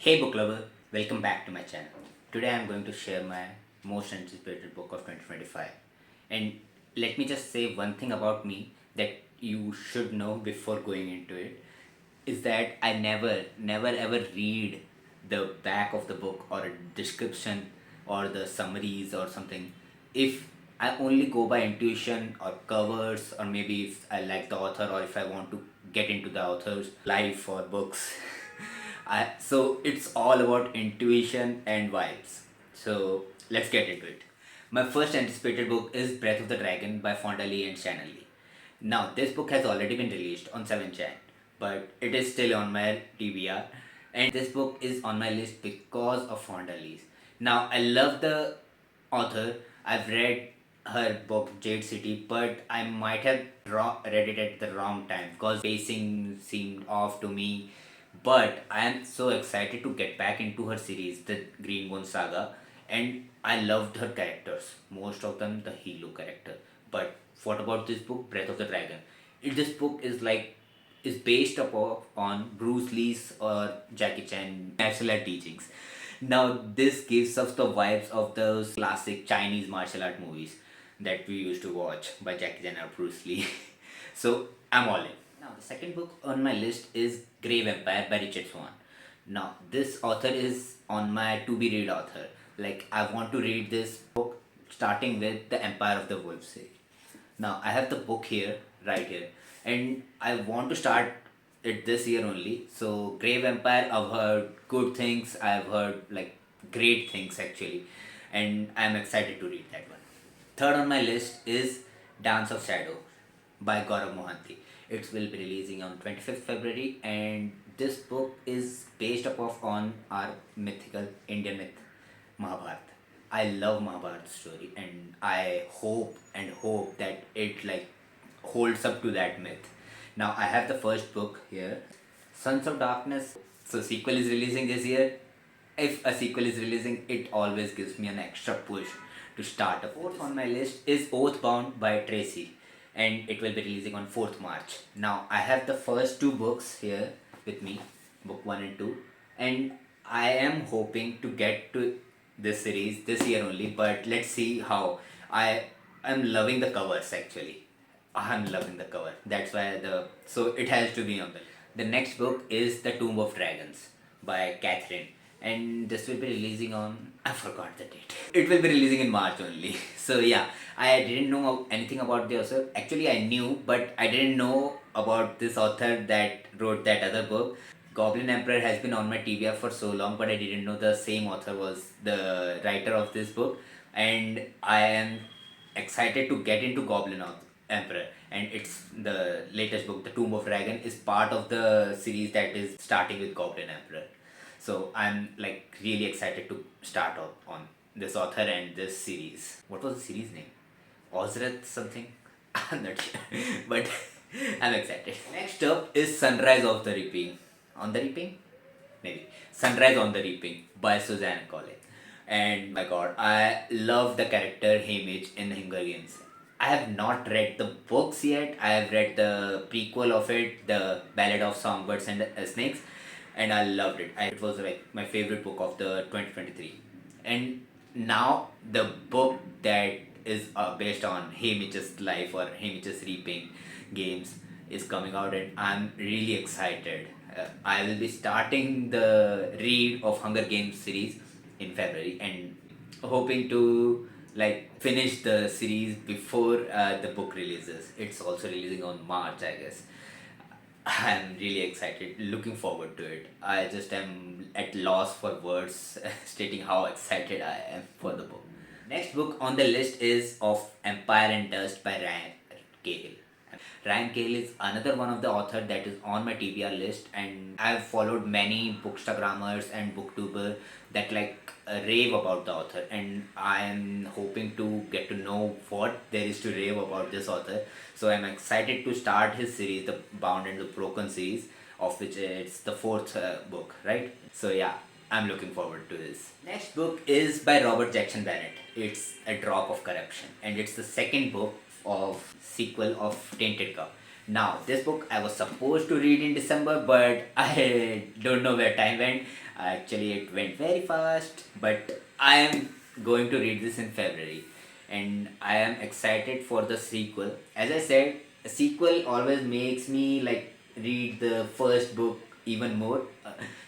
Hey book lover, welcome back to my channel. Today I am going to share my most anticipated book of 2025. And let me just say one thing about me that you should know before going into it is that I never ever read the back of the book or a description or the summaries or something. If I only go by intuition or covers, or maybe if I like the author or if I want to get into the author's life or books. So it's all about intuition and vibes. So let's get into it. My first anticipated book is Breath of the Dragon by Fonda Lee and Shannon Lee. Now, this book has already been released on 7 Jan, but it is still on my TBR. And this book is on my list because of Fonda Lee's. Now, I love the author. I've read her book Jade City, but I might have read it at the wrong time because pacing seemed off to me. But I am so excited to get back into her series, the Greenbone Saga, and I loved her characters. Most of them, the Hilo character. But what about this book, Breath of the Dragon? This book is based upon on Bruce Lee's or Jackie Chan martial art teachings. Now this gives us the vibes of those classic Chinese martial art movies that we used to watch by Jackie Chan or Bruce Lee. So I'm all in. Now the second book on my list is Grave Empire by Richard Swan. Now this author is on my to be read author. Like I want to read this book starting with the Empire of the Wolves series. Now I have the book here, right here, and I want to start it this year only. So Grave Empire, I've heard good things. I've heard like great things actually, and I'm excited to read that one. Third on my list is Dance of Shadow by Gaurav Mohanty. It will be releasing on 25th February, and this book is based upon on our mythical Indian myth Mahabharata. I love Mahabharata story, and I hope and hope that it like holds up to that myth. Now I have the first book here, Sons of Darkness. So sequel is releasing this year. If a sequel is releasing, it always gives me an extra push to start. A fourth on my list is Oathbound by Tracy, and it will be releasing on 4th March. Now I have the first two books here with me, book 1 and 2, and I am hoping to get to this series this year only, but let's see how. I am loving the covers actually. I'm loving the cover. That's why so it has to be on the list. The next book is The Tomb of Dragons by Catherine, and this will be releasing on, I forgot the date. It will be releasing in March only. So yeah, I didn't know anything about the author. Actually, I knew, but I didn't know about this author that wrote that other book. Goblin Emperor has been on my TBR for so long, but I didn't know the same author was the writer of this book, and I am excited to get into Emperor, and it's the latest book, The Tomb of Dragon, is part of the series that is starting with Goblin Emperor. So I'm like really excited to start off on this author and this series. What was the series name? Ozreth something? I'm not sure, but I'm excited. Next up is Sunrise of the Reaping. On the Reaping? Maybe. Sunrise on the Reaping by Suzanne Collins. And my god, I love the character Haymitch in Hunger Games. I have not read the books yet. I have read the prequel of it, the Ballad of Songbirds and Snakes, and I loved it. It was like my favorite book of the 2023. And now the book that is based on Haymitch's life or Haymitch's Reaping Games is coming out, and I'm really excited. I will be starting the read of Hunger Games series in February, and hoping to like finish the series before the book releases. It's also releasing on March, I guess. I'm really excited, looking forward to it. I just am at loss for words stating how excited I am for the book. Next book on the list is Of Empire and Dust by Ryan Cahill. Ryan Cahill is another one of the author that is on my TBR list, and I've followed many bookstagrammers and booktuber that like rave about the author, and I am hoping to get to know what there is to rave about this author. So I'm excited to start his series, the Bound and the Broken series, of which it's the fourth book, right? So yeah, I'm looking forward to this. Next book is by Robert Jackson Bennett. It's A Drop of Corruption, and it's the second book of sequel of Tainted Cup. Now, this book I was supposed to read in December, but I don't know where time went. Actually, it went very fast, but I am going to read this in February, and I am excited for the sequel. As I said, a sequel always makes me like read the first book even more.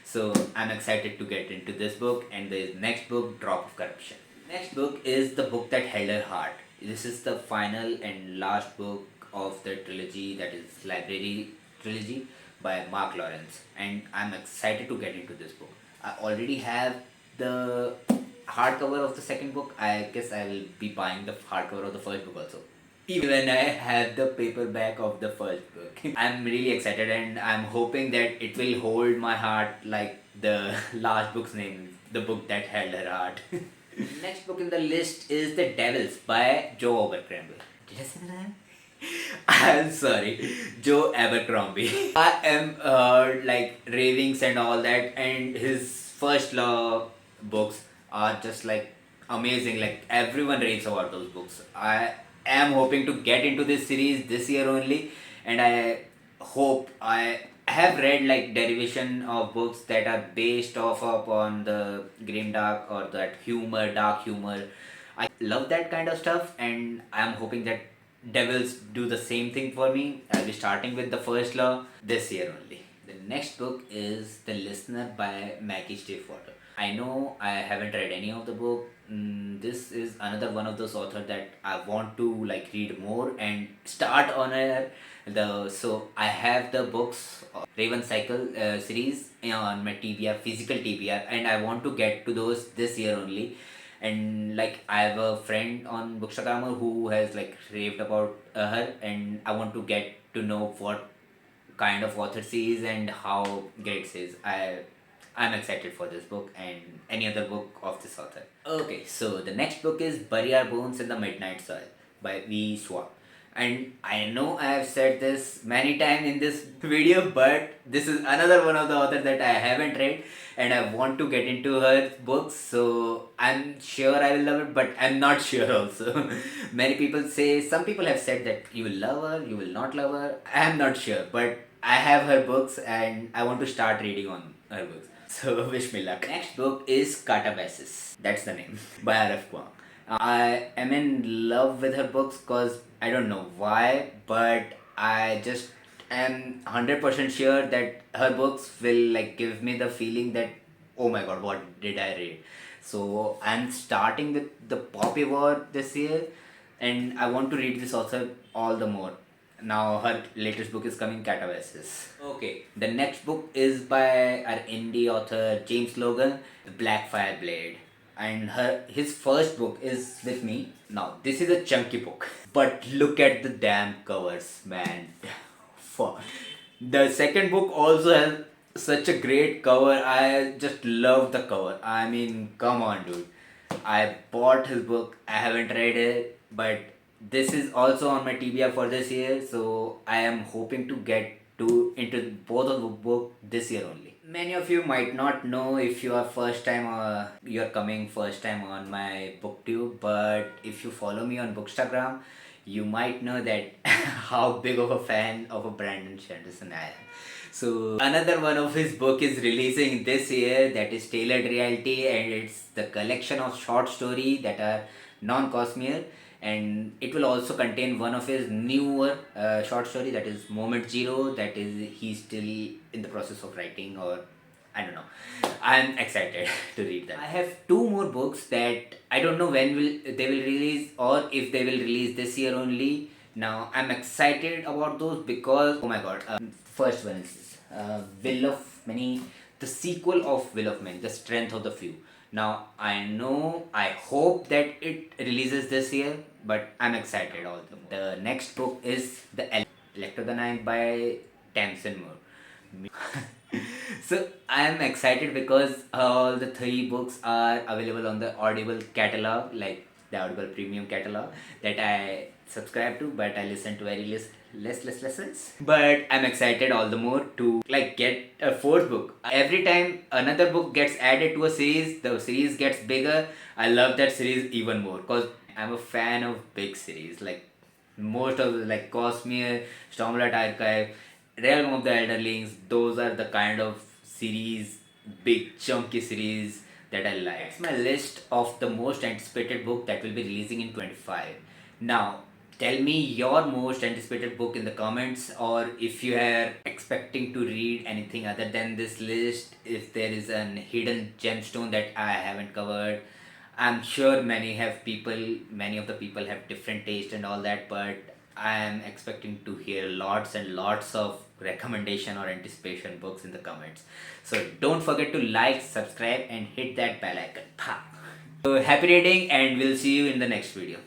So I'm excited to get into this book and the next book, Drop of Corruption. Next book is the book that held her heart. This is the final and last book of the trilogy, that is Library trilogy by Mark Lawrence, and I'm excited to get into this book. I already have the hardcover of the second book. I guess I will be buying the hardcover of the first book also. Even I have the paperback of the first book. I'm really excited and I'm hoping that it will hold my heart like the last book's name, the book that held her heart. Next book in the list is The Devils by Joe Abercrombie. Did I say the name? I'm sorry, Joe Abercrombie. I am like ravings and all that, and his first law books are just like amazing. Like everyone raves about those books. I am hoping to get into this series this year only, and I hope I have read like derivation of books that are based off upon the grimdark or that humor, dark humor. I love that kind of stuff, and I'm hoping that Devils do the same thing for me. I'll be starting with the first law this year only. The next book is The Listener by Maggie Stiefvater. I know I haven't read any of the book. This is another one of those authors that I want to like read more and start on the so I have the books Raven Cycle series on my TBR, physical TBR, and I want to get to those this year only. And like I have a friend on Bookstagrammar who has like raved about her, and I want to get to know what kind of author she is and how great she is. I'm excited for this book and any other book of this author. Okay, so the next book is Bury Our Bones in the Midnight Soil by V. Schwab. And I know I have said this many times in this video, but this is another one of the authors that I haven't read and I want to get into her books. So I'm sure I will love it, but I'm not sure also. Many people say, some people have said that you will love her, you will not love her. I am not sure, but I have her books and I want to start reading on her books. So wish me luck. Next book is Catabasis. That's the name by R.F. Kuang. I am in love with her books because I don't know why, but I just am 100% sure that her books will like give me the feeling that oh my god, what did I read? So I'm starting with the Poppy War this year, and I want to read this author all the more. Now her latest book is coming, Catabasis. Okay, the next book is by our indie author James Logan, The Blackfire Blade, and his first book is with me. Now this is a chunky book, but look at the damn covers, man. For the second book also has such a great cover. I just love the cover. I mean, come on, dude. I bought his book. I haven't read it, but this is also on my TBR for this year. So I am hoping to get to into both of the book this year only. Many of you might not know if you are first time or you're coming first time on my booktube, but if you follow me on Bookstagram, you might know that how big of a fan of a Brandon Sanderson I am. So another one of his book is releasing this year, that is Tailored Reality, and it's the collection of short story that are non-cosmere, and it will also contain one of his newer short story, that is Moment Zero, that is he's still in the process of writing, or I don't know. I'm excited to read that. I have two more books that I don't know when will they will release or if they will release this year only. Now I'm excited about those because oh my god. First one is Will of Many, the sequel of Will of Many, The Strength of the Few. Now I know, I hope that it releases this year, but I'm excited all the more. The next book is The Electro the Ninth by Tamsin Moore. So I am excited because all the three books are available on the Audible catalog, like the Audible Premium catalog that I subscribe to, but I listen to very less lessons. But I'm excited all the more to like get a fourth book. Every time another book gets added to a series, the series gets bigger. I love that series even more because I'm a fan of big series like most of the, like Cosmere, Stormlight Archive, Realm of the Elderlings. Those are the kind of series big chunky series that I like. It's my list of the most anticipated book that will be releasing in 25. Now, tell me your most anticipated book in the comments, or if you are expecting to read anything other than this list, if there is an hidden gemstone that I haven't covered. I'm sure many of the people have different taste and all that, but I am expecting to hear lots and lots of recommendation or anticipation books in the comments. So don't forget to like, subscribe, and hit that bell icon. So happy reading, and we'll see you in the next video.